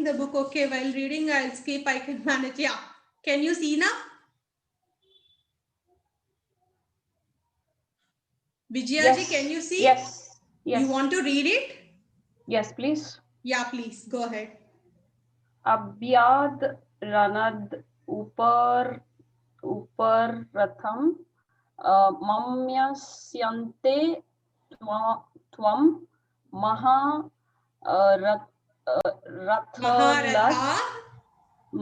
writing the book. Okay, while reading, I'll skip. I can manage. Yeah. Can you see now? Vijayaji, Yes. can you see? Yes. Yes. You want to read it? Yes, please. Yeah, please. Go ahead. Abhyad ranad upar रथम मम्यस्यन्ते त्वं महा रथलस्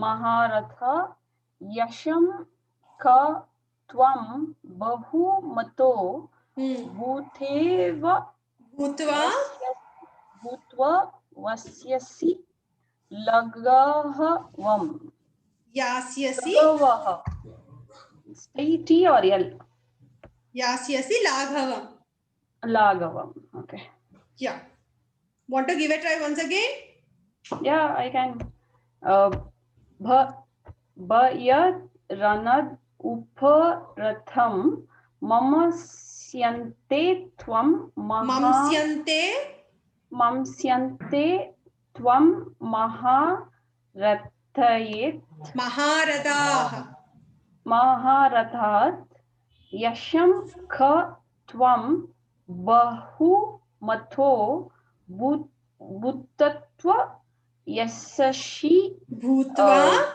महारथ यशं क त्वं बहुमतो भूत्वा वस्यसि लघवम् यास्यसि T or L? Yasyasi Laghavam. Laghavam. Okay. Yeah. Want to give a try once again? Yeah, I can. Bhayat ranad uparatham mamsyante tvam mamsyante tvam maharathayet Maharathat Yasham Kha Tvam Bahu Matho Bhuttatva Yasashi Bhutva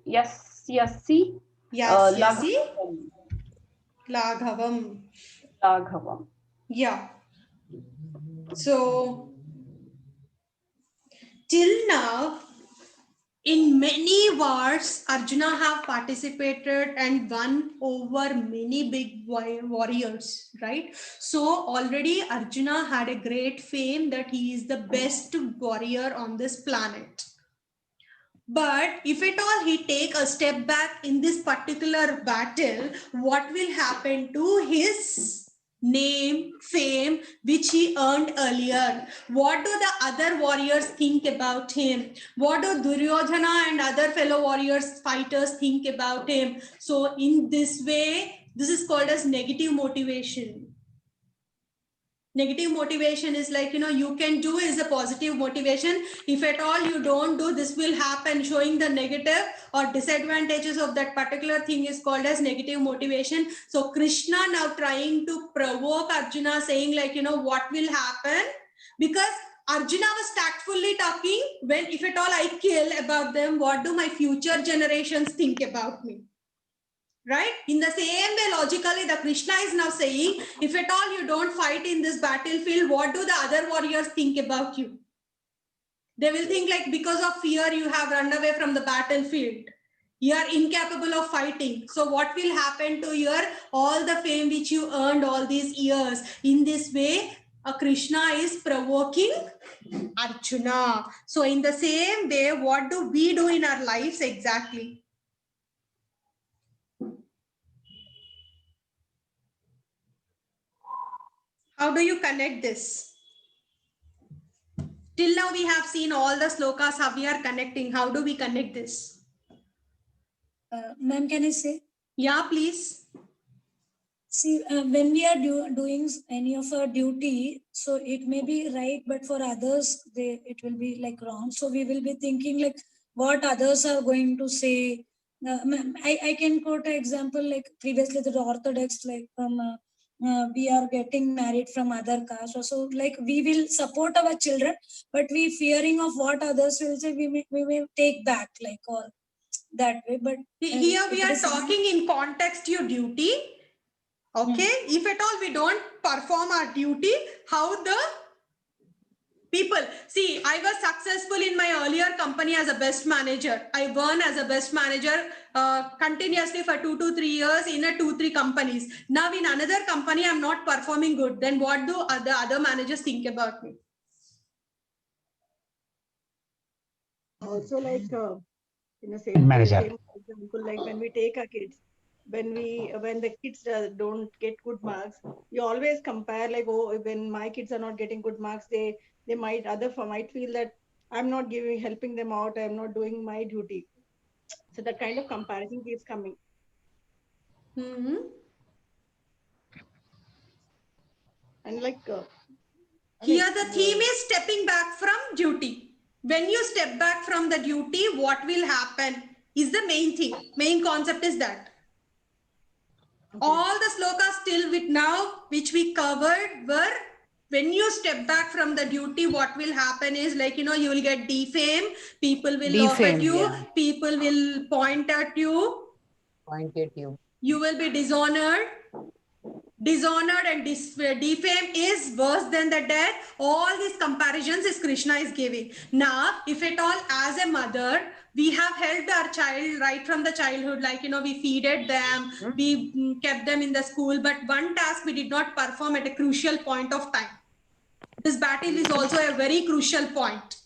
Yasyasi Laghavam. Yeah. So till now, in many wars, Arjuna have participated and won over many big warriors, right? So already Arjuna had a great fame that he is the best warrior on this planet. But if at all he take a step back in this particular battle, what will happen to his name, fame, which he earned earlier? What do the other warriors think about him? What do Duryodhana and other fellow warriors, fighters think about him? So in this way, this is called as negative motivation. Negative motivation is like, you can do is a positive motivation. If at all you don't do, this will happen. Showing the negative or disadvantages of that particular thing is called as negative motivation. So Krishna now trying to provoke Arjuna, saying like, what will happen? Because Arjuna was tactfully talking, when if at all I kill about them, what do my future generations think about me? Right? In the same way, logically, the Krishna is now saying, if at all you don't fight in this battlefield, what do the other warriors think about you? They will think like, because of fear, you have run away from the battlefield. You are incapable of fighting. So what will happen to your all the fame which you earned all these years? In this way, Krishna is provoking Arjuna. So in the same way, what do we do in our lives exactly? How do you connect this? Till now we have seen all the slokas, how we are connecting. How do we connect this? Ma'am, can I say? Yeah, please. See, when we are doing any of our duty, so it may be right, but for others, it will be like wrong. So we will be thinking like what others are going to say. I can quote an example like previously the Orthodox, like from we are getting married from other caste. So like we will support our children, but we fearing of what others will say, we may take back like or that way. But here we are talking in context your duty. Okay, if at all we don't perform our duty, how the people see, I was successful in my earlier company as a best manager. I won as a best manager continuously for 2 to 3 years in a 2-3 companies. Now in another company, I'm not performing good. Then what do the other managers think about me? Also, like in the same example, like when we take our kids, when the kids don't get good marks, we always compare like, oh, when my kids are not getting good marks, they might feel that I'm not helping them out, I'm not doing my duty. So that kind of comparison keeps coming. And like here the theme is stepping back from When you step back from the duty, what will happen is the main thing. Main concept is that. All the slokas till with now, which we covered, were when you step back from the duty, what will happen is like, you will get defamed, people will laugh at Defame, you, yeah. people will point at you, Point at you. you will be dishonored. Dishonored and defame is worse than the death. All these comparisons is Krishna is giving. Now, if at all as a mother, we have helped our child right from the childhood, like, we feeded them, we kept them in the school, but one task we did not perform at a crucial point of time. This battle is also a very crucial point.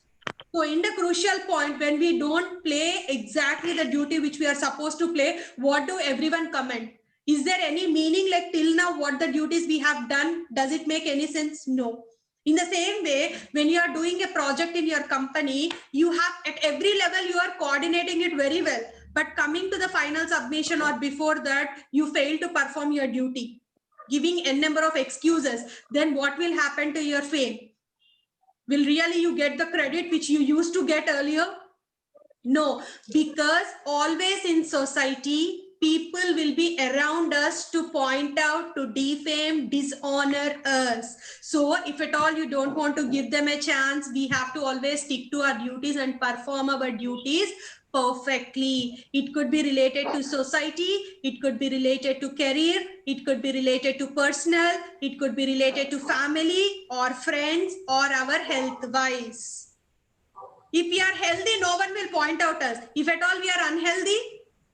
So in the crucial point, when we don't play exactly the duty which we are supposed to play, what do everyone comment? Is there any meaning, like till now what the duties we have done? Does it make any sense? No. In the same way, when you are doing a project in your company, you have at every level, you are coordinating it very well. But coming to the final submission or before that, you fail to perform your duty, giving n number of excuses. Then what will happen to your fame? Will really you get the credit which you used to get earlier? No, because always in society, people will be around us to point out, to defame, dishonor us. So if at all you don't want to give them a chance, we have to always stick to our duties and perform our duties perfectly. It could be related to society, it could be related to career, it could be related to personal, it could be related to family or friends or our health wise. If we are healthy, no one will point out us. If at all we are unhealthy,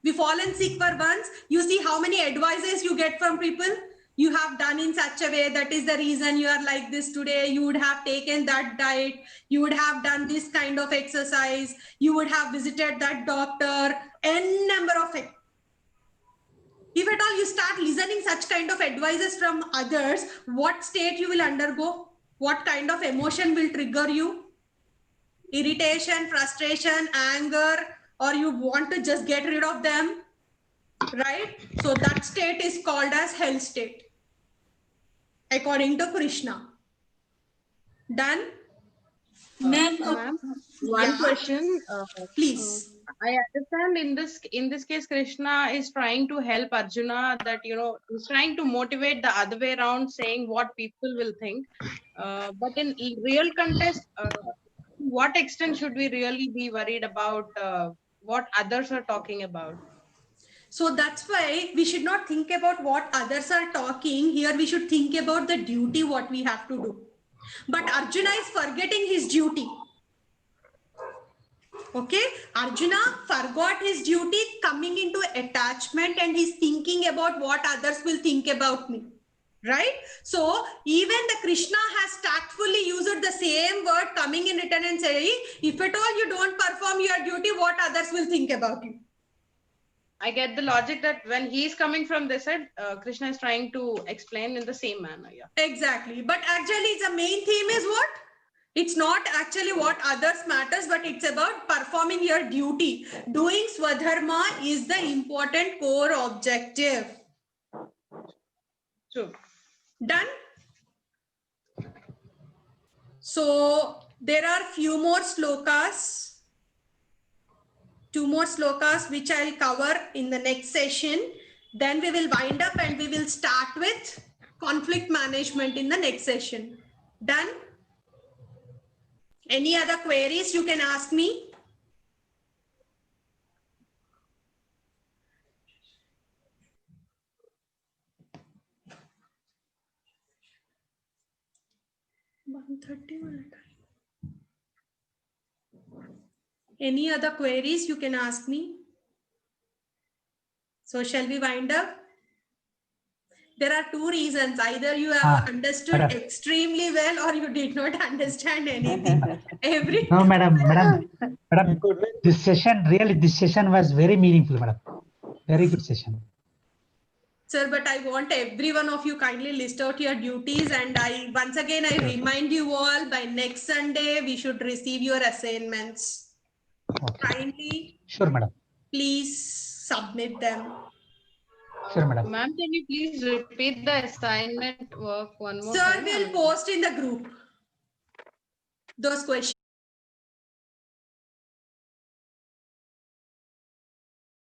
we fallen sick for once, you see how many advices you get from people. You have done in such a way, that is the reason you are like this today. You would have taken that diet. You would have done this kind of exercise. You would have visited that doctor. N number of it. If at all you start listening such kind of advices from others, what state you will undergo? What kind of emotion will trigger you? Irritation, frustration, anger, or you want to just get rid of them, right? So that state is called as hell state, according to Krishna. Done? Ma'am, Ma'am, one Yeah. question. Please. I understand in this case, Krishna is trying to help Arjuna, that he's trying to motivate the other way around, saying what people will think. But in real contest, to what extent should we really be worried about what others are talking about? So that's why we should not think about what others are talking. Here we should think about the duty, what we have to do. But Arjuna is forgetting his duty. Okay, Arjuna forgot his duty, coming into attachment, and he's thinking about what others will think about me. Right? So even the Krishna has tactfully used the same word, coming in return and saying, if at all you don't perform your duty, what others will think about you. I get the logic that when he's coming from this side, Krishna is trying to explain in the same manner. Yeah. Exactly. But actually the main theme is what? It's not actually what others matters, but it's about performing your duty. Doing Swadharma is the important core objective. True. Done? So there are few more slokas, 2 more slokas, which I'll cover in the next session. Then we will wind up and we will start with conflict management in the next session. Done? Any other queries you can ask me? Any other queries you can ask me? So shall we wind up? There are 2 reasons. Either you have understood madam. extremely well or you did not understand anything. No, madam. This session was very meaningful, madam. Very good session. Sir, but I want every one of you kindly list out your duties, and once again I remind you all, by next Sunday we should receive your assignments. Okay. Kindly, Sure, madam. please submit them. Sure, madam. Ma'am, can you please repeat the assignment work one more Sir time? will post in the group those questions.